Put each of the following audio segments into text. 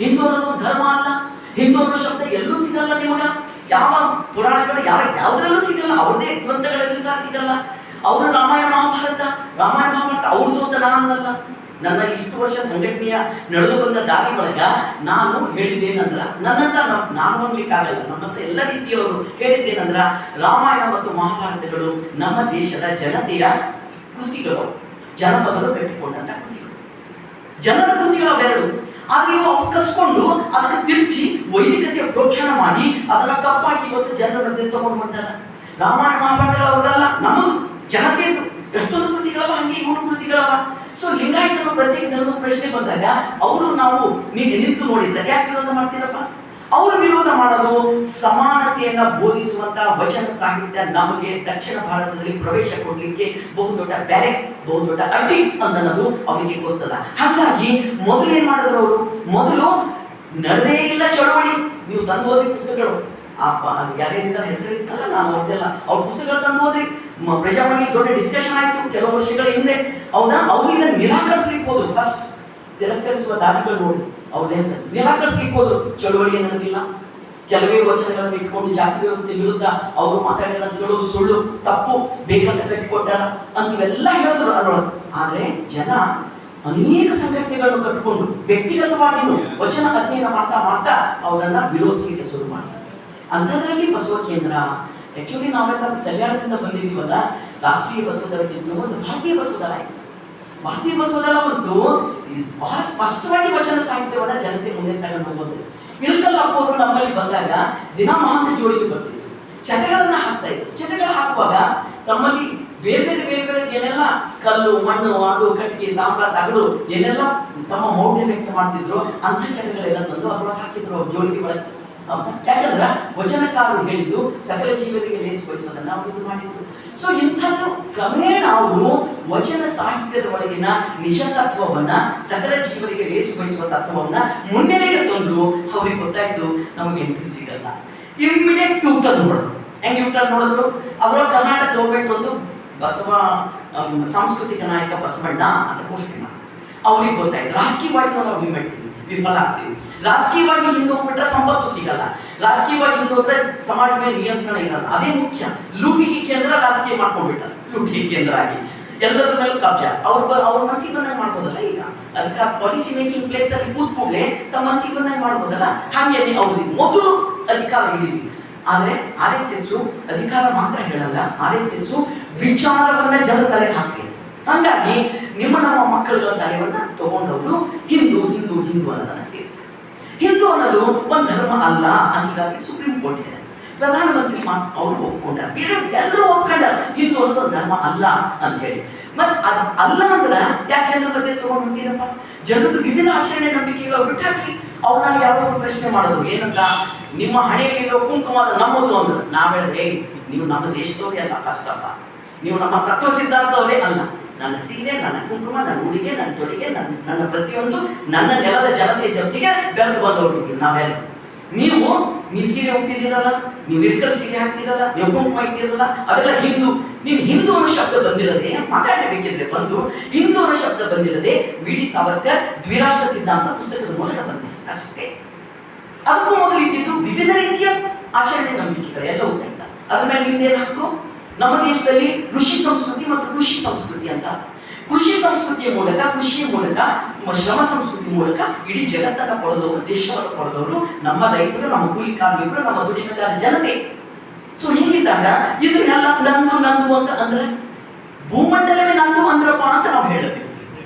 ಹಿಂದೂ ಅನ್ನೋದು ಧರ್ಮ ಅಲ್ಲ. ಹಿಂದೂ ಅನ್ನೋ ಶಬ್ದ ಎಲ್ಲೂ ಸಿಗಲ್ಲ ನಿಮಗ. ಯಾವ ಪುರಾಣಗಳು ಯಾವುದ್ರಲ್ಲೂ ಸಿಗಲ್ಲ, ಅವ್ರದೇ ಗ್ರಂಥಗಳಲ್ಲೂ ಸಹ ಸಿಗಲ್ಲ. ಅವರು ರಾಮಾಯಣ ಮಹಾಭಾರತ ಅವ್ರದ್ದು ಅಂತ ನಾನಲ್ಲ. ನನ್ನ ಇಷ್ಟು ವರ್ಷ ಸಂಘಟನೆಯ ನಡೆದು ಬಂದ ದಾರಿ ಒಳಗ ನಾನು ಹೇಳಿದ್ದೇನಂದ್ರ, ನನ್ನಂತ ನಾನು ಹೋಗ್ಲಿಕ್ಕಾಗಲ್ಲ, ನಮ್ಮಂತ ಎಲ್ಲ ರೀತಿಯವರು ಹೇಳಿದ್ದೇನಂದ್ರ, ರಾಮಾಯಣ ಮತ್ತು ಮಹಾಭಾರತಗಳು ನಮ್ಮ ದೇಶದ ಜನತೆಯ ಕೃತಿಗಳು, ಜನಪದರು ಕಟ್ಟಿಕೊಂಡಂತ ಕೃತಿಗಳು, ಜನರ ಕೃತಿಗಳು ಅವೆರಡು. ಆದ್ರೆ ಇವು ಅವು ಕಸ್ಕೊಂಡು ಅದಕ್ಕೆ ತಿರುಚಿ ವೈದಿಕತೆಯ ಪ್ರೋಕ್ಷಣ ಮಾಡಿ ಅದನ್ನ ತಪ್ಪಾಗಿ ಇವತ್ತು ಜನರ ಮಧ್ಯೆ ತಗೊಂಡು ಬರ್ತಾರ. ರಾಮಾಯಣ ಮಹಾಭಾರತಗಳು ಅವ್ರದಲ್ಲ, ನಮ್ಮದು ಜನತೆಯದು. ಎಷ್ಟೊಂದು ಕೃತಿಗಳವ, ಹಂಗೆ ಇವನು ಕೃತಿಗಳವ. ಸೊ ಲಿಂಗಾಯತರು ಪ್ರತ್ಯೇಕ ಧರ್ಮದ ಪ್ರಶ್ನೆ ಬಂದಾಗ ಅವರು ನಾವು ನಿಂತು ನೋಡಿದ್ರೆ ಯಾಕೆ ವಿರೋಧ ಮಾಡ್ತೀರಪ್ಪ? ಅವರು ವಿರೋಧ ಮಾಡೋದು ಸಮಾನತೆಯನ್ನ ಬೋಧಿಸುವಂತ ವಚನ ಸಾಹಿತ್ಯ ನಮಗೆ ದಕ್ಷಿಣ ಭಾರತದಲ್ಲಿ ಪ್ರವೇಶ ಕೊಡ್ಲಿಕ್ಕೆ ಬಹುದೊಡ್ಡ ಬ್ಯಾರೆಕ್, ಬಹುದೊಡ್ಡ ಅಡ್ಡಿ ಅನ್ನೋದು ಅವರಿಗೆ ಗೊತ್ತದ. ಹಾಗಾಗಿ ಮೊದಲು ಏನ್ ಮಾಡಿದ್ರು ಅವರು? ಮೊದಲು ನಡೆದೇ ಇಲ್ಲ ಚಳವಳಿ. ನೀವು ತಂದು ಓದಿ ಪುಸ್ತಕಗಳು, ಯಾರ್ಯಾರಿದ್ದಾರೆ ಹೆಸರಿತ್ತಲ್ಲ, ನಾನು ಅವ್ರದ್ದೆಲ್ಲ ಅವ್ರ ಪುಸ್ತಕಗಳು ತಂದು ಹೋದ್ರಿ. ಪ್ರಜಾವಾಣಿ ದೊಡ್ಡ ಡಿಸ್ಕಷನ್ ಆಯ್ತು ಕೆಲವು ವರ್ಷಗಳ ಹಿಂದೆ. ಹೌದಾ? ಅವ್ರು ಇದನ್ನ ನಿರಾಕರಿಸ್ಲಿಕ್ಕೆ ಹೋದ್ರು. ಫಸ್ಟ್ ತಿರಸ್ಕರಿಸುವ ದಾರಿಗಳು ನೋಡಿ ಅವ್ರದೇ ಅಂತ ನಿರಾಕರಿಸ್ಲಿಕ್ಕೆ ಹೋದ್ರು. ಚಳುವಳಿ ಅನ್ನೋದಿಲ್ಲ, ಕೆಲವೇ ವಚನಗಳನ್ನು ಇಟ್ಕೊಂಡು ಜಾತಿ ವ್ಯವಸ್ಥೆ ವಿರುದ್ಧ ಅವರು ಮಾತಾಡಿದ ಹೇಳೋದು ಸುಳ್ಳು, ತಪ್ಪು, ಬೇಕಂತ ಕಟ್ಟಿಕೊಟ್ಟಾರ ಅಂತಿವೆಲ್ಲ ಹೇಳಿದ್ರು ಅದರೊಳಗೆ. ಆದ್ರೆ ಜನ ಅನೇಕ ಸಂಘಟನೆಗಳನ್ನು ಕಟ್ಟಿಕೊಂಡು ವ್ಯಕ್ತಿಗತವಾಗಿ ವಚನ ಅಧ್ಯಯನ ಮಾಡ್ತಾ ಮಾಡ್ತಾ ಅವರನ್ನ ವಿರೋಧಿಸಲಿಕ್ಕೆ ಶುರು ಮಾಡ್ತಾರೆ. ಅಂಥದ್ರಲ್ಲಿ ಬಸವ ಕೇಂದ್ರ, ಆಕ್ಚುಲಿ ನಾವೆಲ್ಲ ಕಲ್ಯಾಣದಿಂದ ಬಂದಿದ್ದೀವಲ್ಲ, ರಾಷ್ಟ್ರೀಯ ಬಸವದಳ ಒಂದು ಭಾರತೀಯ ಬಸವದಳ ಆಯ್ತು. ಭಾರತೀಯ ಬಸವದಳ ಒಂದು ಬಹಳ ಸ್ಪಷ್ಟವಾಗಿ ವಚನ ಸಾಹಿತ್ಯವನ್ನ ಜನತೆ ಮುಂದೆ ತಗೊಂಡು ಹೋಗೋದು. ಇಳಕಲ್ಲಪ್ಪ ಅವರು ನಮ್ಮಲ್ಲಿ ಬಂದಾಗ ದಿನ ಮಹಾಂತ ಜೋಡಿಗೆ ಬರ್ತಿದ್ರು, ಚಟಗಳನ್ನ ಹಾಕ್ತಾ ಇದ್ರು. ಚಟಗಳು ಹಾಕುವಾಗ ತಮ್ಮಲ್ಲಿ ಬೇರೆ ಬೇರೆ ಏನೆಲ್ಲ ಕಲ್ಲು, ಮಣ್ಣು, ಅದು ಕಟ್ಟಿಗೆ, ತಾಮ್ರ, ತಗಡು ಏನೆಲ್ಲ ತಮ್ಮ ಮೌಢ್ಯ ವ್ಯಕ್ತ ಮಾಡ್ತಿದ್ರು ಅಂಥ ಚಟಗಳೆಲ್ಲ ತಂದು ಅದ್ರೊಳಗೆ ಹಾಕಿದ್ರು ಅವ್ರ ಜೋಡಿಗೆ ಒಳಗೆ. ಯಾಕಂದ್ರೆ ವಚನಕಾರರು ಹೇಳಿದ್ದು ಸಕಲ ಜೀವರಿಗೆ ಲೇಸು ಬಯಸೋದನ್ನ ಅವರು ಇದು ಮಾಡಿದ್ರು. ಸೊ ಇಂಥದ್ದು ಕ್ರಮೇಣ ಅವರು ವಚನ ಸಾಹಿತ್ಯದ ಒಳಗಿನ ನಿಜ ತತ್ವವನ್ನ, ಸಕಲ ಜೀವರಿಗೆ ಲೇಸು ಬಯಸುವ ತತ್ವವನ್ನ ಮುನ್ನೆಲೆಗೆ ತಂದ್ರು. ಅವ್ರಿಗೆ ಗೊತ್ತಾಯ್ತು ನಮಗೆ ಎಂಟ್ರಿ ಸಿಗಲ್ಲ. ಇಮಿಡಿಯೇಟ್ ಯೂಟರ್ನ್ ನೋಡಿದ್ರು. ಹೆಂಗ್ ಯೂಟರ್ನ್ ನೋಡಿದ್ರು? ಅದರೊಳಗೆ ಕರ್ನಾಟಕ ಗೌರ್ಮೆಂಟ್ ಒಂದು ಬಸವ ಸಾಂಸ್ಕೃತಿಕ ನಾಯಕ ಬಸವಣ್ಣ ಅಂತ ಘೋಷಣೆ ಮಾಡಿ ಅವ್ರಿಗೆ ಗೊತ್ತಾಯ್ತು ರಾಜಕೀಯವಾಗಿ ನಾವು ವಿಫಲ ಆಗ್ತೀವಿ. ರಾಜಕೀಯವಾಗಿ ಹಿಂದೆ ಹೋಗ್ಬಿಟ್ರೆ ಸಂಪತ್ತು ಸಿಗಲ್ಲ, ರಾಜಕೀಯವಾಗಿ ಹಿಂದೆ ಹೋದ್ರೆ ಸಮಾಜ ಮೇಲೆ ನಿಯಂತ್ರಣ ಇರಲ್ಲ. ಅದೇ ಮುಖ್ಯ. ಲೂಟಿಗೆ ಕೇಂದ್ರ ರಾಜಕೀಯ ಮಾಡ್ಕೊಂಡ್ಬಿಟ್ಟಾರೆ, ಲೂಟಿಗೆ ಕೇಂದ್ರ ಆಗಿ ಎಲ್ಲರ ಮೇಲೆ ಕಬ್ಜಾ. ಅವ್ರ ಮನಸ್ಸಿಗೆ ಬಂದಾಗ ಮಾಡ್ಬೋದಲ್ಲ. ಈಗ ಅದಕ್ಕೆ ಪಾಲಿಸಿ ಮೇಕಿಂಗ್ ಪ್ಲೇಸ್ ಅಲ್ಲಿ ಕೂತ್ ಕೂಡಲೇ ತಮ್ಮ ಮನಸ್ಸಿಗೆ ಬಂದಾಗ ಮಾಡ್ಬೋದಲ್ಲ. ಹಾಗೆ ಅವ್ರಿಗೆ ಮೊದಲು ಅಧಿಕಾರ ಹಿಡಿದ್ವಿ. ಆದ್ರೆ RSS ಅಧಿಕಾರ ಮಾತ್ರ ಹೇಳಲ್ಲ, RSS ವಿಚಾರವನ್ನ ಜನ ತಲೆಗೆ ಹಾಕಿ. ಹಂಗಾಗಿ ನಮ್ಮ ಮಕ್ಕಳ ತಲೆಯನ್ನ ತಗೊಂಡವರು ಹಿಂದೂ ಹಿಂದೂ ಹಿಂದೂ ಅನ್ನೋದನ್ನ ಸೇರಿಸಿ. ಹಿಂದೂ ಅನ್ನೋದು ಒಂದು ಧರ್ಮ ಅಲ್ಲ ಹೀಗಾಗಿ ಸುಪ್ರೀಂ ಕೋರ್ಟ್ ಇದೆ. ಪ್ರಧಾನಮಂತ್ರಿ ಅವರು ಒಪ್ಕೊಂಡ್ರ, ಬೇರೆ ಎಲ್ಲರೂ ಒಪ್ಕೊಂಡ್ರ ಹಿಂದೂ ಅನ್ನೋದು ಒಂದು ಧರ್ಮ ಅಲ್ಲ ಅಂತ ಹೇಳಿ. ಮತ್ ಅಲ್ಲ ಅಂದ್ರೆ ಯಾಕೆ ಜನರ ಬಗ್ಗೆ ತಗೊಂಡ್ ಹೊಂಟಿರಪ್ಪ? ಜನರದ್ದು ವಿವಿಧ ಆಚರಣೆ ನಂಬಿಕೆಗಳು ಬಿಟ್ಟಾಕ್ರಿ. ಅವ್ರನ್ನ ಯಾವಾಗ ಪ್ರಶ್ನೆ ಮಾಡೋದು ಏನಂತ, ನಿಮ್ಮ ಹಣೆಯಲ್ಲಿರೋ ಕುಂಕುಮದ ನಮ್ಮದು ಅಂದ್ರೆ ನಾವ್ ಹೇಳಿದ್ರೆ ನೀವು ನಮ್ಮ ದೇಶದವರೇ ಅಲ್ಲ. ಫಸ್ಟ್ ಆಫ್ ಆಲ್ ನೀವು ನಮ್ಮ ತತ್ವ ಸಿದ್ಧಾಂತವರೇ ಅಲ್ಲ. ನನ್ನ ಸೀರೆ, ನನ್ನ ಕುಂಕುಮ, ನನ್ನ ಉಡಿಗೆ, ನನ್ನ ತೊಡಿಗೆ, ನನ್ನ ಪ್ರತಿಯೊಂದು ನನ್ನ ನೆಲದ ಜನತೆಯ ಜೊತೆಗೆ ಬೆಳೆದು ಬಂದೋಗಿದ್ದೀವಿ ನಾವೆಲ್ಲ. ನೀವು ಸೀರೆ ಹುಟ್ಟಿದಿರಲ್ಲ, ನೀವು ಇರ್ಕಲ್ ಸೀರೆ ಹಾಕ್ತಿರಲ್ಲ, ನೀವು ಕುಂಕುಮ ಇಟ್ಟಿರಲ್ಲ, ಅದೆಲ್ಲ ಹಿಂದೂ. ನೀವು ಹಿಂದೂ ಅನ್ನೋ ಶಬ್ದ ಬಂದಿರದೆ ಮಾತಾಡಬೇಕಿದ್ರೆ ಬಂದು ಹಿಂದೂ ಅನ್ನೋ ಶಬ್ದ ಬಂದಿರದೆ VD ಸಾವರ್ಕರ್ ದ್ವಿರಾಷ್ಟ್ರ ಸಿದ್ಧಾಂತ ಪುಸ್ತಕದ ಮೂಲಕ ಬಂದಿದೆ ಅಷ್ಟೇ. ಅದಕ್ಕೂ ಮೊದಲು ಇದ್ದಿದ್ದು ವಿವಿಧ ರೀತಿಯ ಆಚರಣೆ ನಂಬಿಕೆಗಳು ಎಲ್ಲವೂ ಸಹಿತ. ಅದ್ರ ಮೇಲೆ ನಿಂದೇನು ಹಾಕು? ನಮ್ಮ ದೇಶದಲ್ಲಿ ಋಷಿ ಸಂಸ್ಕೃತಿ ಮತ್ತು ಕೃಷಿ ಸಂಸ್ಕೃತಿ ಅಂತ. ಕೃಷಿ ಸಂಸ್ಕೃತಿಯ ಮೂಲಕ, ಕೃಷಿಯ ಮೂಲಕ, ಶ್ರಮ ಸಂಸ್ಕೃತಿ ಮೂಲಕ ಇಡೀ ಜಗತ್ತನ್ನ ಪಡೆದವರು, ದೇಶವನ್ನು ಪಡೆದವರು ನಮ್ಮ ರೈತರು, ನಮ್ಮ ಕೂಲಿ ಕಾರ್ಮಿಕರು, ನಮ್ಮ ದುಡಿಮೆಗಾರ ಜನತೆ. ಸೊ ಹೀಗಿದ್ದಾಗ ಇದನ್ನೆಲ್ಲ ನಂದು ನಂದು ಅಂತ ಅಂದ್ರೆ ಭೂಮಂಡಲವೇ ನಂದು ಅಂದ್ರಪ್ಪ ಅಂತ ನಾವು ಹೇಳ್ತೀವಿ.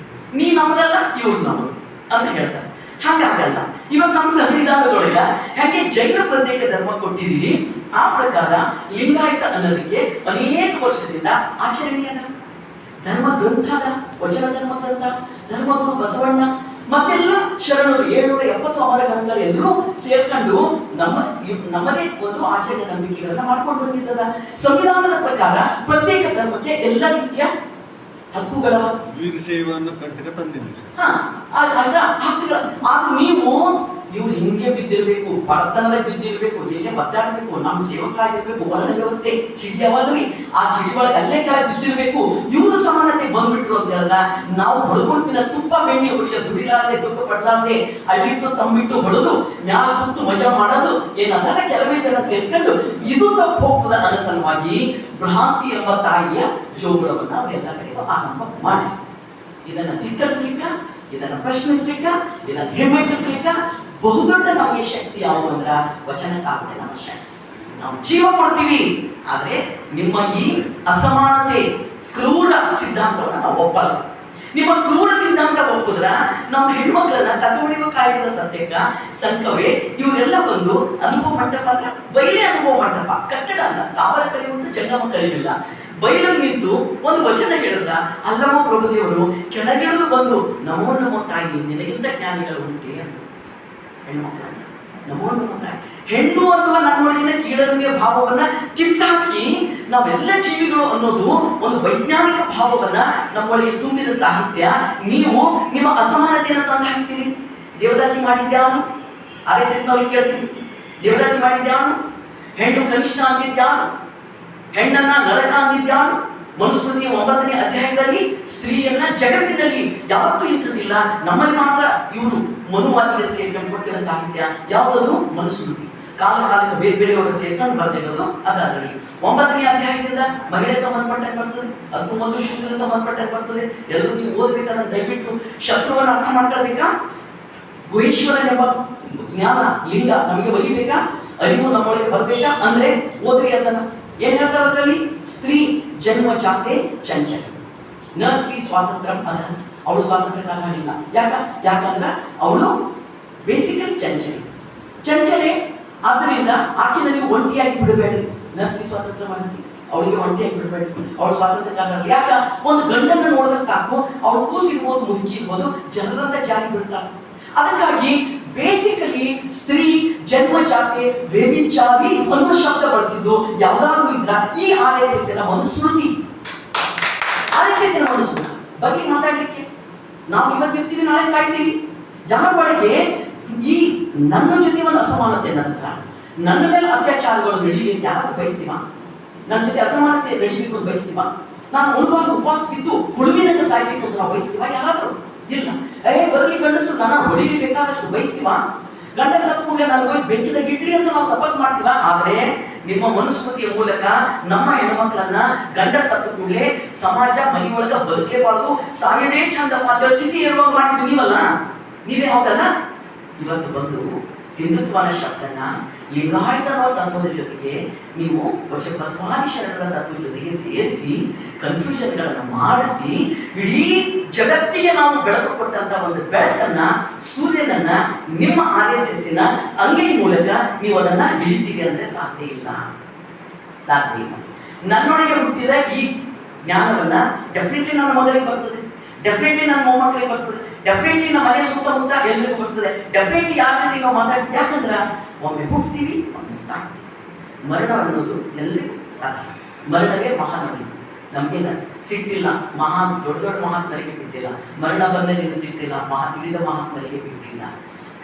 ನೀ ನಮ್ದಲ್ಲ, ಇವ್ರು ನಮ್ಮದು ಅಂತ ಹೇಳ್ತಾರೆ. ಹಂಗಾಗಲ್ಲ. ಇವಾಗ ನಮ್ಮ ಸಂವಿಧಾನದೊಳಗ ಹೇಗೆ ಜೈನ ಪ್ರತ್ಯೇಕ ಧರ್ಮ ಕೊಟ್ಟಿದ್ದೀರಿ, ಆ ಪ್ರಕಾರ ಲಿಂಗಾಯತ ಅನ್ನೋದಕ್ಕೆ ಅನೇಕ ವರ್ಷದಿಂದ ಆಚರಣೆ ಅದ. ಧರ್ಮ ಗ್ರಂಥ ಅದ, ವಚನ ಧರ್ಮ ಗ್ರಂಥ, ಧರ್ಮಗುರು ಬಸವಣ್ಣ ಮತ್ತೆಲ್ಲ ಶರಣರು 770 ಅಮರಗಣಗಳು ಎಲ್ಲರೂ ಸೇರ್ಕೊಂಡು ನಮ್ಮದೇ ಒಂದು ಆಚರಣೆ ನಂಬಿಕೆಗಳನ್ನ ಮಾಡ್ಕೊಂಡು ಬಂದಿದ್ದದ. ಸಂವಿಧಾನದ ಪ್ರಕಾರ ಪ್ರತ್ಯೇಕ ಧರ್ಮಕ್ಕೆ ಎಲ್ಲ ರೀತಿಯ ಹಕ್ಕುಗಳ ವೀರಶೈವವನ್ನು ಕಂಟಕ ತಂದಿದ್ದೀರಿ. ಹಕ್ಕುಗಳ. ಆದ್ರೆ ನೀವು ಇವ್ರು ಹಿಂಗೆ ಬಿದ್ದಿರ್ಬೇಕು, ಬಡತನದ ಬಿದ್ದಿರ್ಬೇಕು, ಎಲ್ಲೇ ಒದ್ದಾಡ್ಬೇಕು, ನಮ್ಮ ಸೇವಕರಾಗಿರ್ಬೇಕು, ವರ್ಣ ವ್ಯವಸ್ಥೆ ಚಿಡಿ ಅವಲ್ರಿ, ಆ ಚಿಡಿ ಒಳಗೆ ಅಲ್ಲೇ ಕೆಳಗೆ ಬಿದ್ದಿರ್ಬೇಕು, ಇವ್ರು ಸಮಾನತೆ ಬಂದ್ಬಿಟ್ರು ಅಂತ ಹೇಳಿದ್ರ ನಾವು ಹೊಡ್ಕೊಳ್ತಿನ ತುಪ್ಪ ಬೆಣ್ಣೆ ಹೊಡಿಯೋ ದುಡಿಲಾರ್ದೆ ದುಃಖ ಪಡ್ಲಾರ್ದೆ ಅಲ್ಲಿಟ್ಟು ತಂಬಿಟ್ಟು ಹೊಡೆದು ಮ್ಯಾಲ ಕೂತು ಮಜಾ ಮಾಡೋದು ಏನಂದ್ರೆ ಕೆಲವೇ ಜನ ಸೇರ್ಕೊಂಡು ಇದು ತಪ್ಪು ಹೋಗ್ತದ ಅನ್ನೋ ಸಲುವಾಗಿ ಭ್ರಾಂತಿ ಎಂಬ ತಾಯಿಯ ಜೋಗುಳವನ್ನ ಅವರೆಲ್ಲ ಕಡೆ ಆರಂಭ ಮಾಡಿ ಇದನ್ನ ತಿಟ್ಟರಿಸ್ಲಿಕ್ಕ, ಇದನ್ನ ಪ್ರಶ್ನಿಸ್ಲಿಕ್ಕ, ಇದನ್ನ ಹಿಮ್ಮೆಟ್ಟಿಸ್ಲಿಕ್ಕ ಬಹುದೊಡ್ಡ ನಮಗೆ ಶಕ್ತಿ ಯಾವುದು ಅಂದ್ರ ವಚನಕಾರತೆ ನಮ್ಮ ಶಕ್ತಿ. ನಾವು ಜೀವ ಕೊಡ್ತೀವಿ, ಆದ್ರೆ ನಿಮ್ಮ ಈ ಅಸಮಾನತೆ ಕ್ರೂರ ಸಿದ್ಧಾಂತವನ್ನ ನಾವು ಒಪ್ಪಲ್ಲ. ನಿಮ್ಮ ಕ್ರೂರ ಸಿದ್ಧಾಂತ ಒಪ್ಪಿದ್ರ ನಮ್ಮ ಹೆಣ್ಮಕ್ಳನ್ನ ಕಸ ಹೊಡೆಯುವ ಕಾಯ್ದೆಯ ಸತ್ಯಕ್ಕ ಸಂಕವೇ ಇವರೆಲ್ಲ ಬಂದು ಅನುಭವ ಮಂಟಪ ಅಂದ್ರೆ ಬಯಲೇ ಅನುಭವ ಮಂಟಪ, ಕಟ್ಟಡ ಅಲ್ಲ, ಸ್ಥಾವರ ಕಲಿಯುವಂತ ಜಂಗಮ ಕಲಿಯಿಲ್ಲ. ಬಯಲಲ್ಲಿ ನಿಂತು ಒಂದು ವಚನ ಹೇಳಿದ್ರ ಅಲ್ಲಮ್ಮ ಪ್ರಭುದೇವರು ಕೆಳಗಿಳಿದು ಬಂದು ನಮೋ ನಮೋ ತಾಯಿ ನಿನಗಿಂತ ಜ್ಞಾನಿಗಳು ಉಂಟೆ ಅಂತ ಹೆಣ್ಮಕ್ಳನ್ನ ನಮೋ ನಮೋ ತಾಯಿ. ಹೆಣ್ಣು ಅನ್ನುವ ನಮ್ಮೊಳಗಿನ ಕೀಳರಿಮೆಯ ಭಾವವನ್ನ ಕಿತ್ತಾಕಿ ನಾವೆಲ್ಲ ಜೀವಿಗಳು ಅನ್ನೋದು ಒಂದು ವೈಜ್ಞಾನಿಕ ಭಾವವನ್ನ ನಮ್ಮೊಳಗೆ ತುಂಬಿದ ಸಾಹಿತ್ಯ. ನೀವು ನಿಮ್ಮ ಅಸಮಾನತೆಯನ್ನು ತಂದು ಹಾಕ್ತೀರಿ. ದೇವದಾಸಿ ಮಾಡಿದ್ಯಾನು? RSS ನವ್ರಿಗೆ ಕೇಳ್ತೀವಿ, ದೇವದಾಸಿ ಮಾಡಿದ್ಯಾನು? ಹೆಣ್ಣು ಕನಿಷ್ಠ ಅಂದಿದ್ಯಾನು? ಹೆಣ್ಣನ್ನ ನರಕ ಅಂದಿದ್ಯಾನು? ಮನುಸ್ಮೃತಿಯ 9ನೇ ಅಧ್ಯಾಯದಲ್ಲಿ ಸ್ತ್ರೀಯನ್ನ ಜಗತ್ತಿನಲ್ಲಿ ಯಾವತ್ತೂ ಇಂಥದ್ದಿಲ್ಲ, ನಮ್ಮಲ್ಲಿ ಮಾತ್ರ ಇವರು ಮನುವಾದಿಗಳು ಸೇರ್ಕೊಂಡು ಕೊಟ್ಟಿರೋ ಸಾಹಿತ್ಯ ಯಾವುದದು? ಮನುಸ್ಮೃತಿ. ಕಾಲ ಕಾಲಕ್ಕೆ ಬೇರೆ ಬೇರೆಯವರು ಸೇರ್ಕೊಂಡು ಬರ್ತಿರೋದು ಅದರಲ್ಲಿ 9ನೇ ಅಧ್ಯಾಯದಿಂದ ಮಹಿಳೆ ಸಂಬಂಧಪಟ್ಟಾಗ ಬರ್ತದೆ, ಅದಕ್ಕೂ ಮೊದಲು ಶೂದ್ರ ಸಂಬಂಧಪಟ್ಟಾಗ ಬರ್ತದೆ. ಎಲ್ಲರೂ ನೀವು ಓದ್ಬೇಕಾದ್ರೆ ದಯವಿಟ್ಟು ಶತ್ರುವನ್ನು ಅರ್ಥ ಮಾಡ್ಕೊಳ್ಬೇಕಾ? ಗುಹೇಶ್ವರನೆಂಬ ಜ್ಞಾನ ಲಿಂಗ ನಮಗೆ ಒಲಿಬೇಕಾ? ಅರಿವು ನಮ್ಮೊಳಗೆ ಬರ್ಬೇಕಾ? ಅಂದ್ರೆ ಓದ್ರಿ ಅದನ್ನ. ಏನ್ ಹೇಳ್ತಾರೆ ಅದರಲ್ಲಿ? ಸ್ತ್ರೀ ಜನ್ಮ ಜಾತೆ ಚಂಚಲ, ನ ಸ್ತ್ರೀ ಸ್ವಾತಂತ್ರ್ಯ ಅಲ್ಲ, ಅವಳು ಸ್ವಾತಂತ್ರ್ಯ ಕಾರಣಿಲ್ಲ. ಯಾಕಂದ್ರ ಅವಳು ಬೇಸಿಕಲಿ ಚಂಚಲೆ. ಆದ್ದರಿಂದ ಆಕೆನಲ್ಲಿ ಒಂಟಿಯಾಗಿ ಬಿಡಬೇಡಿ. ನ ಸ್ತ್ರೀ ಸ್ವಾತಂತ್ರ್ಯ ಮಾಡಂತಿ, ಅವಳಿಗೆ ಒಂಟಿಯಾಗಿ ಬಿಡಬೇಡಿ, ಅವಳು ಸ್ವಾತಂತ್ರ್ಯ ಕಾರಣ. ಯಾಕ? ಒಂದು ಗಂಡನ್ನ ನೋಡಿದ್ರೆ ಸಾಕು, ಅವಳು ಕೂಸಿರ್ಬೋದು, ಮುದುಕಿ ಇರ್ಬೋದು, ಜನರಂತ ಜಾರಿ ಬಿಡ್ತಾಳೆ. ಅದಕ್ಕಾಗಿ ಬೇಸಿಕಲಿ ಸ್ತ್ರೀ ಜನ್ಮ ಜಾತೆ ವ್ಯಭಿಚಾರಿ ಅನ್ನುವ ಶಬ್ದ ಬಳಸಿದ್ದು ಯಾವ್ದಾದ್ರು ಇದ್ರ ಈ RSS ಮನುಸ್ಮೃತಿ. RSS ಮನುಸ್ಮೃತಿ ಬಗ್ಗೆ ಮಾತಾಡ್ಲಿಕ್ಕೆ ನಾವು ಇವತ್ತಿರ್ತೀವಿ, ನಾಳೆ ಸಾಯ್ತೀವಿ. ಯಾರ ಒಳಗೆ ಈ ನನ್ನ ಜೊತೆ ಒಂದು ಅಸಮಾನತೆ ನಡೆದ್ರ, ನನ್ನ ಮೇಲೆ ಅತ್ಯಾಚಾರಗಳು ನಡೀಲಿ ಅಂತ ಯಾರಾದ್ರೂ ಬಯಸ್ತೀವ? ನನ್ನ ಜೊತೆ ಅಸಮಾನತೆ ನಡೀಬೇಕು ಅಂತ ಬಯಸ್ತೀವ? ನಾನು ಮುನ್ಬಾರ್ದು ಉಪವಾಸ ಬಿದ್ದು ಹುಳುವಿನಂಗೆ ಸಾಯ್ಬೇಕು ಅಂತ ನಾವು ಬಯಸ್ತೀವ? ಯಾರಾದ್ರೂ ಇಲ್ಲ. ಬರಲಿ ಗಂಡಸು ನನ್ನ ಹೊಡಿಲಿ ಬೇಕಾದಷ್ಟು ಬಯಸ್ತೀವ? ಗಂಡ ಸತ್ತು ಕೂಡ ನಾನು ಹೋಗಿ ಬೆಂಕಿದಾಗ ಇಡ್ಲಿ ಅಂತ ನಾವು ತಪಸ್ ಮಾಡ್ತೀವ? ಆದ್ರೆ ನಿಮ್ಮ ಮನುಸ್ಮೃತಿಯ ಮೂಲಕ ನಮ್ಮ ಹೆಣ್ಮಕ್ಳನ್ನ ಗಂಡ ಸತ್ತು ಕೂಡಲೇ ಸಮಾಜ ಮನೆಯೊಳಗ ಬದುಕಲೇಬಾರ್ದು, ಸಾಯದೇ ಚಂದ ಮಾತ್ರ ಚಿತಿ ಇರುವಾಗ ಮಾಡಿದ್ದು ನೀವಲ್ಲ, ನೀವೇ ಹೌದಲ್ಲ? ಇವತ್ತು ಬಂದು ಹಿಂದುತ್ವನ ಶಬ್ದನ್ನ ಲಿಂಗಾಯತ ಅನ್ನೋ ತತ್ವದ ಜೊತೆಗೆ ನೀವು ಬಸವಾದಿ ಶರಣರ ತತ್ವದ ಜೊತೆಗೆ ಸೇರಿಸಿ ಕನ್ಫ್ಯೂಷನ್ಗಳನ್ನು ಮಾಡಿಸಿ ಇಡೀ ಜಗತ್ತಿಗೆ ನಾವು ಬೆಳಕು ಕೊಟ್ಟಂತ ಒಂದು ಬೆಳಕನ್ನ, ಸೂರ್ಯನನ್ನ ನಿಮ್ಮ RSS ಅಂಗೈ ಮೂಲಕ ನೀವು ಅದನ್ನ ಹಿಡಿತೀರಿ ಅಂದ್ರೆ ಸಾಧ್ಯ ಇಲ್ಲ. ನನ್ನೊಳಗೆ ಹುಟ್ಟಿದ ಈ ಜ್ಞಾನವನ್ನ ಡೆಫಿನೆಟ್ಲಿ ನನ್ನ ಮಗಳಿಗೆ ಬರ್ತದೆ, ಡೆಫಿನೆಟ್ಲಿ ನನ್ನ ಮೊಮ್ಮಕ್ಕಳಿಗೆ ಬರ್ತದೆ, ಡೆಫಿನೆಟ್ಲಿ ನಮ್ಮ ಮನೆ ಸುತ್ತಮುತ್ತ ಎಲ್ಲರಿಗೂ ಬರ್ತದೆ, ಡೆಫಿನೆಟ್ಲಿ ಯಾರ ಜೊತೆ ನಾವು ಮಾತಾಡ್ತೀವಿ. ಯಾಕಂದ್ರ ಒಮ್ಮೆ ಹುಟ್ಟುತ್ತೀವಿ, ಒಮ್ಮೆ ಸಾಕ್ತೀವಿ. ಮರಣ ಅನ್ನೋದು ಎಲ್ಲರಿಗೂ ಮರಣವೇ ಮಹಾನದಿ. ನಮ್ಗೇನ ಸಿಟ್ಟಿಲ್ಲ, ದೊಡ್ಡ ಮಹಾತ್ಮರಿಗೆ ಬಿಟ್ಟಿಲ್ಲ. ಮರಣ ಬಂದ ನೀವು ಸಿಟ್ಟಿಲ್ಲ, ತಿಳಿದ ಮಹಾತ್ಮರಿಗೆ ಬಿಟ್ಟಿಲ್ಲ.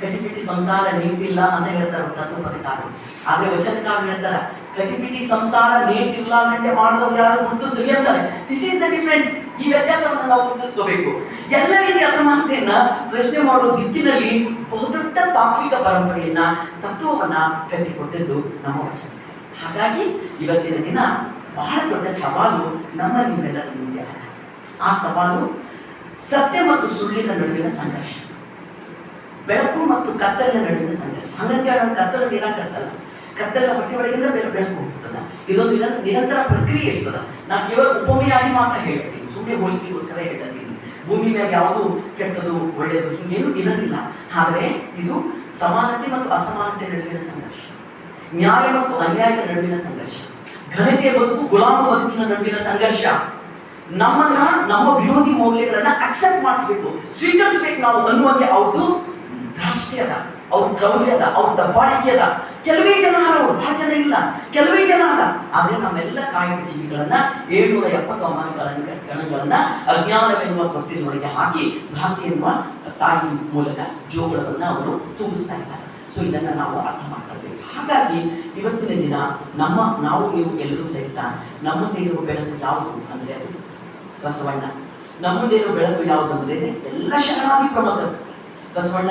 ಕಟಿಪಿಟಿ ಸಂಸಾರ ನೀಟಿಲ್ಲ ಅಂತ ಹೇಳ್ತಾರೆ ತತ್ವಪದಿಕಾರರು. ಆದ್ರೆ ವಚನಕಾರರು ಹೇಳ್ತಾರ ಕಟಿಪಿಟಿ ಸಂಸಾರ ನೀಟಿಲ್ಲ ಅಂತ ಮಾಡಿದವ್ರು ಯಾರು ಗುರುತಿಸಲಿ ಅಂತಾರೆ. This is the difference. ಈ ವ್ಯತ್ಯಾಸವನ್ನು ನಾವು ಗುರುತಿಸ್ಕೋಬೇಕು. ಎಲ್ಲ ರೀತಿಯ ಅಸಮಾನತೆಯನ್ನ ಪ್ರಶ್ನೆ ಮಾಡುವ ದಿಕ್ಕಿನಲ್ಲಿ ಬಹುದೊಡ್ಡ ತಾತ್ವಿಕ ಪರಂಪರೆಯನ್ನ, ತತ್ವವನ್ನ ಕಟ್ಟಿಕೊಟ್ಟಿದ್ದು ನಮ್ಮ ವಚನ. ಹಾಗಾಗಿ ಇವತ್ತಿನ ದಿನ ಬಹಳ ದೊಡ್ಡ ಸವಾಲು ನಮ್ಮ ನಿಮ್ಮೆಲ್ಲರ ಮುಂದೆ. ಆ ಸವಾಲು ಸತ್ಯ ಮತ್ತು ಸುಳ್ಳಿನ ನಡುವಿನ ಸಂಘರ್ಷ, ಬೆಳಕು ಮತ್ತು ಕತ್ತಲಿನ ನಡುವಿನ ಸಂಘರ್ಷ. ಹಂಗಂತ ನಾವು ಕತ್ತಲ ನಿರಾಕರಿಸಲ್ಲ, ಕತ್ತಲಿನ ಹೊಟ್ಟೆ ಒಳಗಿಂದ ಬೆಳಕು ಹೋಗ್ತದ. ಇದೊಂದು ನಿರಂತರ ಪ್ರಕ್ರಿಯೆ ಇರ್ತದ. ನಾನು ಕೇವಲ ಉಪಮೆಯಾಗಿ ಮಾತ್ರ ಹೇಳ್ತೀನಿ, ಸುಮ್ಮನೆ ಹೋಲಿಕೆಗೋಸ್ಕರ ಹೇಳ್ತೀನಿ. ಭೂಮಿ ಮೇಲೆ ಯಾವುದು ಕೆಟ್ಟದು ಒಳ್ಳೆಯದು ಹಿಂಗೇನು ಇರೋದಿಲ್ಲ. ಆದರೆ ಇದು ಸಮಾನತೆ ಮತ್ತು ಅಸಮಾನತೆ ನಡುವಿನ ಸಂಘರ್ಷ, ನ್ಯಾಯ ಮತ್ತು ಅನ್ಯಾಯದ ನಡುವಿನ ಸಂಘರ್ಷ, ಘನತೆಯ ಬದುಕು ಗುಲಾಮ ಬದುಕಿನ ನಡುವಿನ ಸಂಘರ್ಷ. ನಮ್ಮನ್ನ ನಮ್ಮ ವಿರೋಧಿ ಮೌಲ್ಯಗಳನ್ನ ಅಕ್ಸೆಪ್ಟ್ ಮಾಡಿಸ್ಬೇಕು, ಸ್ವೀಕರಿಸ್ಬೇಕು ನಾವು ಅನ್ನುವಂಗೆ ಅವ್ರದ್ದು ದ್ರಷ್ಟಿ ಅದ. ಅವ್ರ ಕ್ರೌರ್ಯ ಅದ, ಅವ್ರ ದಬ್ಬಾಳಿಕೆ ಅದ. ಕೆಲವೇ ಜನ ಅಲ್ಲ, ಅವ್ರು ಬಹಳ ಜನ ಇಲ್ಲ, ಕೆಲವೇ ಜನ ಅಲ್ಲ. ಆದ್ರೆ ನಮ್ಮೆಲ್ಲ ಕಾಯಕ ಜೀವಿಗಳನ್ನ 770 ಗಣಗಳನ್ನ ಅಜ್ಞಾನವೆನ್ನುವ ತೊಟ್ಟಿನೊಳಗೆ ಹಾಕಿ ಭ್ರಾಂತಿ ಎನ್ನುವ ತಾಯಿ ಮೂಲಕ ಜೋಗಳನ್ನ ಅವರು ತೂಗಿಸ್ತಾ ಇದ್ದಾರೆ. ಸೊ ಇದನ್ನ ನಾವು ಅರ್ಥ ಮಾಡ್ಕೊಳ್ಬೇಕು. ಹಾಗಾಗಿ ಇವತ್ತಿನ ದಿನ ನಾವು ನೀವು ಎಲ್ಲರೂ ಸಹಿತ ನಮ್ಮ ಮುಂದೆ ಇರುವ ಬೆಳಕು ಯಾವುದು ಅಂದ್ರೆ ಅದು ಬಸವಣ್ಣ. ನಮ್ಮ ಮುಂದೆ ಇರುವ ಬೆಳಕು ಯಾವುದು ಅಂದ್ರೆ ಎಲ್ಲ ಶರಣಾದಿ ಪ್ರಮಥರು. ಬಸವಣ್ಣ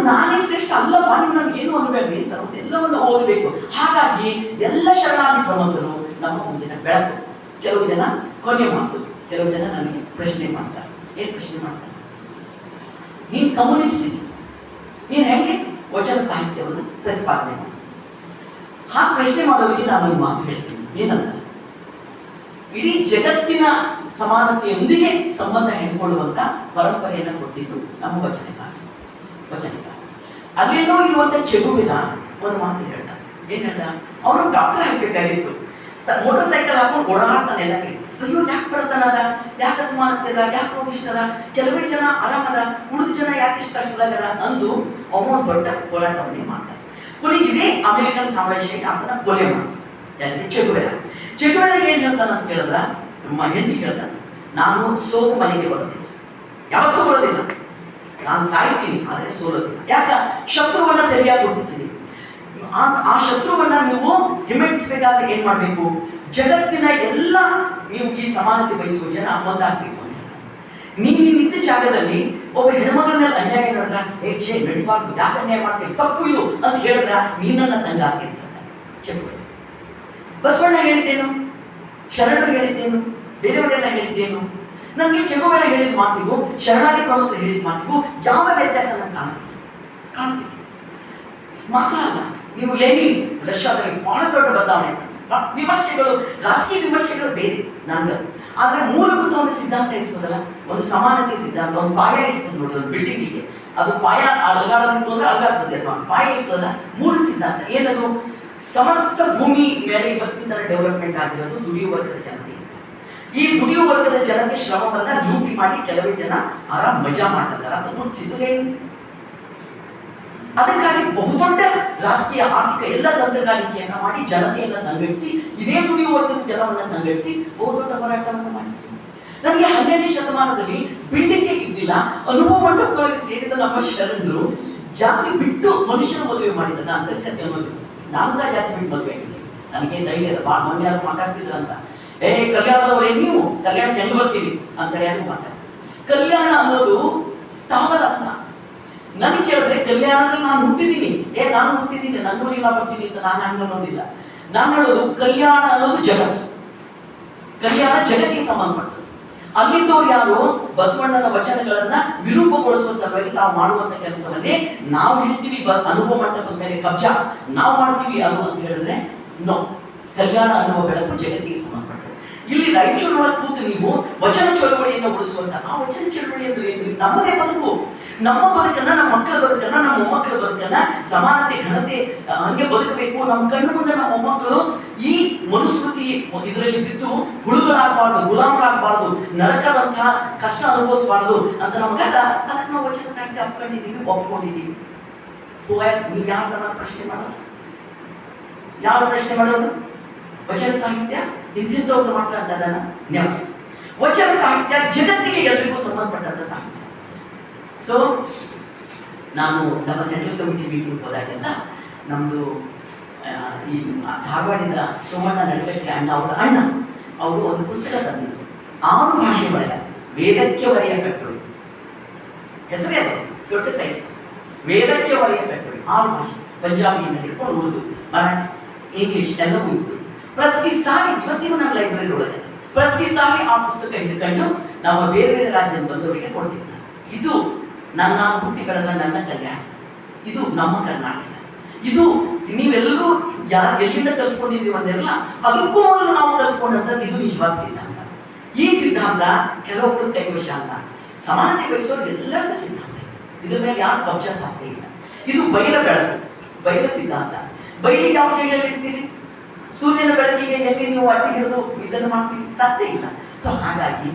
ನಾನೇ ಶ್ರೇಷ್ಠ ಅಲ್ಲಪ್ಪ, ನೀವು ನನಗೆ ಏನು ಅನ್ಬೇಡ್ರಿ ಅಂತ ಎಲ್ಲವನ್ನು ಓದಬೇಕು. ಹಾಗಾಗಿ ಎಲ್ಲ ಶರಣಾದಿ ಪ್ರಮಥರು ನಮ್ಮ ಮುಂದಿನ ಬೆಳಕು. ಕೆಲವು ಜನ ಕೊನೆ ಮಾತು, ಕೆಲವು ಜನ ನನಗೆ ಪ್ರಶ್ನೆ ಮಾಡ್ತಾರೆ. ಏನ್ ಪ್ರಶ್ನೆ ಮಾಡ್ತಾರೆ? ನೀನ್ ಕಮ್ಯುನಿಸ್ಟ್, ನೀನ್ ಹೆಂಗೆ ವಚನ ಸಾಹಿತ್ಯವನ್ನು ಪ್ರತಿಪಾದನೆ ಮಾಡ್ತೀನಿ? ಹಾಗೆ ಪ್ರಶ್ನೆ ಮಾಡೋರಿಗೆ ನಾನು ಒಂದು ಮಾತು ಹೇಳ್ತೀನಿ. ಏನಂತ, ಇಡೀ ಜಗತ್ತಿನ ಸಮಾನತೆಯೊಂದಿಗೆ ಸಂಬಂಧ ಹಿಡ್ಕೊಳ್ಳುವಂತ ಪರಂಪರೆಯನ್ನು ಕೊಟ್ಟಿದ್ದು ನಮ್ಮ ವಚನಕಾರ. ಅಲ್ಲೇನೋ ಇರುವಂತ ಚೆಗುವಿನ ಒಂದು ಮಾತು ಹೇಳ್ದ. ಏನ್ ಹೇಳ್ದ? ಅವನು ಡಾಕ್ಟರ್ ಆಗ್ಬೇಕಾಗಿತ್ತು, ಮೋಟರ್ ಸೈಕಲ್ ಹಾಕೊಂಡು ಓಡಾಡ್ತಾನೆ ಎಲ್ಲ ಕಡೆ. ಅಯ್ಯೋ ಯಾಕೆ ಬರ್ತಾನದ, ಯಾಕೆ ಸಮಾನತೆ ಅದ, ಯಾಕೆ ರೋಗಿಷ್ಠರ, ಕೆಲವೇ ಜನ ಆರಾಮದ, ಉಳಿದ ಜನ ಯಾಕೆ ಇಷ್ಟ ಕಷ್ಟದಾಗರ ಅಂದು ಅವನು ದೊಡ್ಡ ಹೋರಾಟವನ್ನೇ ಮಾಡ್ತಾನೆ. ಕೊನೆಗೆ ಇದೇ ಅಮೆರಿಕನ್ ಸಾಮ್ರಾಜ್ಯಕ್ಕೆ ಆತನ ಕೊಲೆ ಮಾಡ್ತಾನೆ. ಯಾರಿಗೆ? ಚೆಗುವೆರ ಏನ್ ಹೇಳ್ತಾನ ಅಂತ ಕೇಳಿದ್ರ, ನಮ್ಮ ಹೆಂಡತಿ ಕೇಳ್ತಾನೆ, ನಾನು ಸೋತ ಮನೆಗೆ ಬರೋದಿಲ್ಲ, ಯಾವತ್ತೂ ಬರೋದಿಲ್ಲ, ನಾನು ಸಾಯ್ತೀನಿ ಆದ್ರೆ ಸೋಲೋದಿಲ್ಲ. ಯಾಕ? ಶತ್ರುವನ್ನ ಸರಿಯಾಗಿ ಗುರುತಿಸಿದೆ. ಆ ಶತ್ರುವನ್ನ ನೀವು ಹಿಮ್ಮೆಟ್ಟಿಸಬೇಕಾದ್ರೆ ಏನ್ ಮಾಡ್ಬೇಕು? ಜಗತ್ತಿನ ಎಲ್ಲ ನೀವು ಈ ಸಮಾನತೆ ಬಯಸುವ ಜನ ಒಂದಾಗ್ಬೇಕು. ನೀವು ನಿಂತ ಜಾಗದಲ್ಲಿ ಒಬ್ಬ ಹೆಣ್ಮಗಳ ಮೇಲೆ ಅನ್ಯಾಯ ನಡೆದ್ರ, ಛೇ ನಡಿಬಾರ್ದು, ಯಾಕೆ ಅನ್ಯಾಯ ಮಾಡ್ತೀವಿ, ತಪ್ಪು ಇದು ಅಂತ ಹೇಳಿದ್ರ ನೀನನ್ನ ಸಂಗಾತಿ ಅಂತ ಚೆಗುವೆರ. ಬಸವಣ್ಣ ಹೇಳಿದ್ದೇನು? ಶರಣರು ಹೇಳಿದ್ದೇನು? ಬೇರೆಯವರೆಲ್ಲ ಹೇಳಿದ್ದೇನು? ನನಗೆ ಚೆಗುವೆರ ಹೇಳಿದ ಮಾತಿಗೂ ಶರಣಾದಿ ಪ್ರಮುಖರು ಹೇಳಿದ ಮಾತಿಗೂ ಯಾವ ವ್ಯತ್ಯಾಸ ನನಗೆ ಕಾಣ್ತೀವಿ ಮಾತ್ರ ಅಲ್ಲ. ನೀವು ಲೆನಿನ್ ರಷ್ಯಾದಲ್ಲಿ ಬಹಳ ದೊಡ್ಡ ಬದಲಾವಣೆ ಅಂತ ವಿಮರ್ಶೆಗಳು, ರಾಜಕೀಯ ವಿಮರ್ಶೆಗಳು ಬೇರೆ ನನ್ಗೆ. ಆದ್ರೆ ಮೂಲಭೂತ ಒಂದು ಸಿದ್ಧಾಂತ ಇರ್ತದಲ್ಲ, ಒಂದು ಸಮಾನತೆ ಸಿದ್ಧಾಂತ, ಒಂದು ಪಾಯ ಇರ್ತದೆ ನೋಡಿ ಒಂದು ಬಿಲ್ಡಿಂಗಿಗೆ. ಅದು ಪಾಯ ಅಲಗಾಡದಿತ್ತು ಅಂದ್ರೆ ಅಲಗಾಡ್ತದೆ, ಅಥವಾ ಪಾಯ ಇರ್ತದಲ್ಲ, ಮೂಲ ಸಿದ್ಧಾಂತ ಏನದು? ಸಮಸ್ತ ಭೂಮಿ ಮೇಲೆ ಇವತ್ತಿನ ಡೆವಲಪ್ಮೆಂಟ್ ಆಗಿರೋದು ದುಡಿಯುವ ವರ್ಗದ ಜನತೆ. ಈ ದುಡಿಯುವ ವರ್ಗದ ಜನತೆ ಶ್ರಮವನ್ನ ಲೂಟಿ ಮಾಡಿ ಕೆಲವೇ ಜನ ಆರಾಮ್ ಮಜಾ ಮಾಡ್ತಿದ್ದಾರೆ ಅಂತ ಗುರುತಿಸಿದ್ರೇನು? ಅದಕ್ಕಾಗಿ ಬಹುದೊಡ್ಡ ರಾಜಕೀಯ ಆರ್ಥಿಕ ಎಲ್ಲ ತಂತ್ರಗಾರಿಕೆಯನ್ನ ಮಾಡಿ ಜನತೆಯನ್ನ ಸಂಘಟಿಸಿ, ಇದೇ ದುಡಿಯುವ ವರ್ಗದ ಜನವನ್ನ ಸಂಘಟಿಸಿ ಬಹುದೊಡ್ಡ ಹೋರಾಟವನ್ನು ಮಾಡಿದ್ರು. ನನಗೆ 12ನೇ ಶತಮಾನದಲ್ಲಿ ಬಿಲ್ಡಿಂಗ್ ಇದ್ದಿಲ್ಲ, ಅನುಭವ ಮಂಟಪದೊಳಗೆ ಸೇರಿದ ನಮ್ಮ ಶರಣರು ಜಾತಿ ಬಿಟ್ಟು ಮನುಷ್ಯನ ಮದುವೆ ಮಾಡಿದ ಅಂತರ್ಜಾತಿ ಅನ್ನೋದು. ನಾನು ಸಹ ಜಾತಿ ಬಿಟ್ಟು ಮದುವೆ ಆಗಿದ್ದೆ. ನನಗೆ ಧೈರ್ಯ ಅದ, ಭಾಳ ಮೊನ್ನೆ ಯಾರು ಮಾತಾಡ್ತಿದ್ರು ಅಂತ, ಕಲ್ಯಾಣದವರೇ ನೀವು ಕಲ್ಯಾಣಕ್ಕೆ ಹೆಂಗ್ ಬರ್ತೀರಿ ಅಂತ ಯಾರು ಮಾತಾಡ್ತಾರೆ. ಕಲ್ಯಾಣ ಅನ್ನೋದು ಸ್ಥಾವರ ಅಲ್ಲ. ನನ್ ಕೇಳಿದ್ರೆ ಕಲ್ಯಾಣದಲ್ಲಿ ನಾನು ಹುಟ್ಟಿದ್ದೀನಿ, ನಾನು ಹುಟ್ಟಿದ್ದೀನಿ, ನನ್ನೂರಿಗೆ ನಾ ಬರ್ತೀನಿ ಅಂತ ನಾನು ಹಂಗ ಅನ್ನೋದಿಲ್ಲ. ನಾನು ಹೇಳೋದು ಕಲ್ಯಾಣ ಅನ್ನೋದು ಜಗತ್ತು. ಕಲ್ಯಾಣ ಜಗತ್ತಿಗೆ ಸಂಬಂಧಪಟ್ಟದ್ದು. ಅಲ್ಲಿದ್ದವ್ರು ಯಾರು ಬಸವಣ್ಣನ ವಚನಗಳನ್ನ ವಿರೂಪಗೊಳಿಸುವ ಸಲುವಾಗಿ ನಾವು ಮಾಡುವಂತ ಕೆಲಸವನ್ನೇ ನಾವು ಹಿಡಿತೀವಿ. ಅನುಭವ ಮಂಟಪದ ಮೇಲೆ ಕಬ್ಜಾ ನಾವು ಮಾಡ್ತೀವಿ ಅದು ಅಂತ ಹೇಳಿದ್ರೆ ನೋ. ಕಲ್ಯಾಣ ಅನ್ನುವ ಬೆಳಕು ಜಗತ್ತಿಗೆ ಸಂಬಂಧಪಟ್ಟದ್ದು. ಇಲ್ಲಿ ರಾಯಚೂರಿನೊಳಗೆ ಕೂತು ನೀವು ವಚನ ಚಳವಳಿಯನ್ನು ಉಳಿಸುವ ಸಹ, ಆ ವಚನ ಚಳವಳಿ ಅಂದ್ರೆ ಏನು? ನಮ್ಮದೇ ಬದುಕು, ನಮ್ಮ ಬದುಕನ್ನ, ನಮ್ಮ ಮಕ್ಕಳ ಬದುಕನ್ನ, ನಮ್ಮ ಮೊಮ್ಮಕ್ಕಳ ಬದುಕನ್ನ ಸಮಾನತೆ ಘನತೆ ಹಂಗೆ ಬದುಕಬೇಕು. ನಮ್ಮ ಕಣ್ಣು ಮುಂದೆ ನಮ್ಮ ಮೊಮ್ಮಕ್ಕಳು ಈ ಮನುಸ್ಮೃತಿ ಇದರಲ್ಲಿ ಬಿದ್ದು ಹುಳುಗಳಾಗಬಾರ್ದು, ಗುಲಾಮರಾಗಬಾರ್ದು, ನರಕದಂತಹ ಕಷ್ಟ ಅನುಭವಿಸಬಾರ್ದು ಅಂತ ನಮಗಲ್ಲ. ಅದಕ್ಕೆ ನಾವು ವಚನ ಸಾಹಿತ್ಯ ಅಪ್ಕೊಂಡಿದ್ದೀವಿ, ಒಪ್ಕೊಂಡಿದ್ದೀವಿ. ನೀವು ಯಾರನ್ನ ಪ್ರಶ್ನೆ ಮಾಡೋದು? ಯಾರು ಪ್ರಶ್ನೆ ಮಾಡೋದು? ವಚನ ಸಾಹಿತ್ಯ ಇಂಥದ್ದವ್ರು ಮಾತ್ರ ಅಂತ ನೆನಪು. ವಚನ ಸಾಹಿತ್ಯ ಜಗತ್ತಿಗೆ ಎಲ್ರಿಗೂ ಸಂಬಂಧಪಟ್ಟಂತ ಸಾಹಿತ್ಯ. ಸೊ ನಾನು ನಮ್ಮ ಸೆಂಟ್ರಲ್ ಕಮಿಟಿ ಮೀಟಿಂಗ್ ಹೋದಾಗೆಲ್ಲ ನಮ್ಮದು ಈ ಧಾರವಾಡದ ಸೋಮಣ್ಣ ನಡಕಟ್ಟಿ ಅಣ್ಣ ಅವರು ಒಂದು ಪುಸ್ತಕ ತಂದಿದ್ರು. 6 ಭಾಷೆ ಒಳಗೆ ವೇದಕ್ಕೆ ವರೆಯ ಕಟ್ಟುರಿ, ಹೆಸರೇ ಅದು, ದೊಡ್ಡ ಸೈಜ್ ಪುಸ್ತಕ. ವೇದಕ್ಕೆ ವರೆಯ ಕಟ್ಟುರಿ 6 ಭಾಷೆ, ಪಂಜಾಬಿಯಿಂದ ಹಿಡ್ಕೊಂಡು ಉರ್ದು, ಮರಾಠಿ, ಇಂಗ್ಲಿಷ್ ಎಲ್ಲವೂ ಇತ್ತು. ಪ್ರತಿ ಸಾರಿ ಇವತ್ತಿಗೂ ನಮ್ಮ ಲೈಬ್ರರಿ ಒಳಗೆ ಪ್ರತಿ ಸಾರಿ ಆ ಪುಸ್ತಕ ಹಿಡ್ಕೊಂಡು ನಾವು ಬೇರೆ ಬೇರೆ ರಾಜ್ಯದ ಬಂದವರಿಗೆ ಕೊಡ್ತಿದ್ದ. ಇದು ನಾನು ಹುಟ್ಟಿ ಬೆಳೆದ ನನ್ನ ಕಲ್ಯಾಣ, ಇದು ನಮ್ಮ ಕರ್ನಾಟಕ, ಇದು ನೀವೆಲ್ಲರೂ ಎಲ್ಲಿಂದ ಕಲ್ತ್ಕೊಂಡಿದ್ದೀವಿ ಅಂದಿರಲ್ಲ, ಅದಕ್ಕೂ ಮೊದಲು ನಾವು ಕಲ್ತ್ಕೊಂಡಂಥದ್ದು ಇದು ನಿಜವಾದ ಸಿದ್ಧಾಂತ. ಈ ಸಿದ್ಧಾಂತ ಕೆಲವೊಬ್ಬರು ಕೈವಶ ಅಲ್ಲ, ಸಮಾನತೆ ಬಯಸೋರು ಎಲ್ಲರಿಗೂ ಸಿದ್ಧಾಂತ. ಇದ್ರ ಮೇಲೆ ಯಾರು ಕಬ್ಜಾ ಸಾಧ್ಯ ಇಲ್ಲ. ಇದು ಬಯಲ ಬೆಳಕು, ಬಯಲ ಸಿದ್ಧಾಂತ. ಬಯಲಿಗೆ ಯಾವ ಜೈಲಲ್ಲಿ ಇಡ್ತೀರಿ? ಸೂರ್ಯನ ಬೆಳಕಿಗೆ ಎಲ್ಲಿ ನೀವು ಅಡ್ಡಿ ಹಿಡಿದು ಇದನ್ನು ಮಾಡ್ತೀರಿ? ಸಾಧ್ಯ ಇಲ್ಲ. ಸೊ ಹಾಗಾಗಿ